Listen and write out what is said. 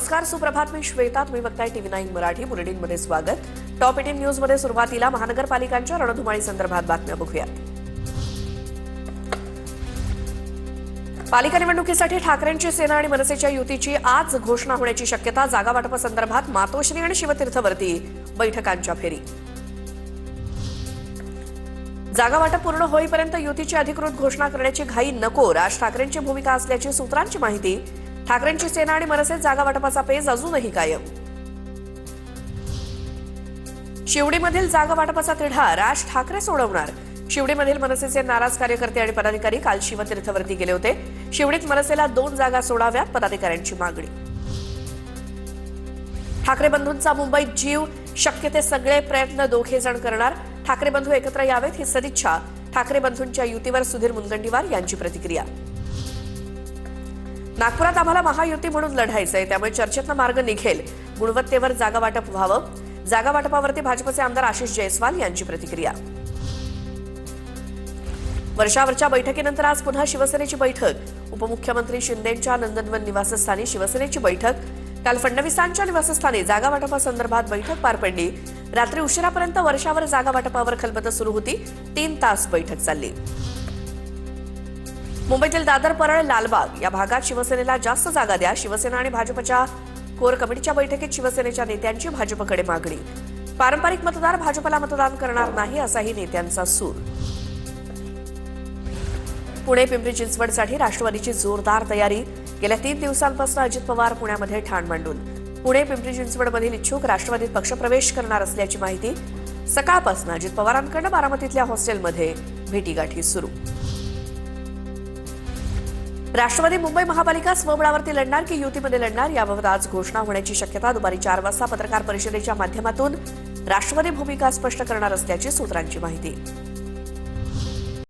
नमस्कार, सुप्रभात. मी श्वेता. तुम्ही बघताय TV9 मराठी. बुलेटिनमध्ये स्वागत. टॉप 18 न्यूजमध्ये सुरुवातीला महानगरपालिकांच्या रणधुमाळी संदर्भात बातम्या बघूयात. पालिका निवडणुकीसाठी ठाकरेंची सेना आणि मनसेच्या युतीची आज घोषणा होण्याची शक्यता. जागा वाटपासंदर्भात मातोश्री आणि शिवतीर्थवरती बैठकांच्या फेरी. जागा वाटप पूर्ण होईपर्यंत युतीची अधिकृत घोषणा करण्याची घाई नको, राज ठाकरेंची भूमिका असल्याची सूत्रांची माहिती. ठाकरेंची सेना आणि मनसे जागा वाटपाचा पेच अजूनही कायम. शिवडीमधील जागा वाटपाचा तिढा राज ठाकरे सोडवणार. शिवडीमधील मनसेचे नाराज कार्यकर्ते आणि पदाधिकारी काल शिवतीर्थवरती गेले होते. शिवडीत मनसेला 2 जागा सोडाव्यात, पदाधिकाऱ्यांची मागणी. ठाकरे बंधूंचा मुंबईत जीव, शक्य ते सगळे प्रयत्न दोघे जण करणार. ठाकरे बंधू एकत्र यावेत ही सदिच्छा. ठाकरे बंधूंच्या युतीवर सुधीर मुनगंटीवार यांची प्रतिक्रिया. नागपुरात आम्हाला महायुती म्हणून लढायचंय, त्यामुळे चर्चेतनं मार्ग निघेल. गुणवत्तेवर जागा वाटप व्हावं. जागा वाटपावरती भाजपचे आमदार आशिष जयस्वाल यांची प्रतिक्रिया. वर्षावरच्या बैठकीनंतर आज पुन्हा शिवसेनेची बैठक. उपमुख्यमंत्री शिंदेंच्या नंदनवन निवासस्थानी शिवसेनेची बैठक. काल फडणवीसांच्या निवासस्थानी जागा वाटपासंदर्भात बैठक पार पडली. रात्री उशिरापर्यंत वर्षावर जागा वाटपावर खलबतं सुरू होती. 3 तास बैठक चालली. मुंबईतील दादर, परळ, लालबाग या भागात शिवसेनेला जास्त जागा द्या. शिवसेना आणि भाजपच्या कोर कमिटीच्या बैठकीत शिवसेनेच्या नेत्यांची भाजपकडे मागणी. पारंपरिक मतदार भाजपला मतदान करणार नाही, असाही नेत्यांचा सूर. पुणे पिंपरी चिंचवडसाठी राष्ट्रवादीची जोरदार तयारी. गेल्या 3 दिवसांपासून अजित पवार पुण्यामध्ये ठाण मांडून पुणे पिंपरी चिंचवडमधील इच्छुक राष्ट्रवादीत पक्षप्रवेश करणार असल्याची माहिती. सकाळपासून अजित पवारांकडून बारामतीतल्या हॉस्टेलमध्ये भेटीगाठी सुरू. राष्ट्रवादी मुंबई महापालिका स्वबळावरती लढणार की युतीमध्ये लढणार, याबाबत आज घोषणा होण्याची शक्यता. दुपारी 4 वाजता पत्रकार परिषदेच्या माध्यमातून राष्ट्रवादी भूमिका स्पष्ट करणार असल्याची सूत्रांची माहिती.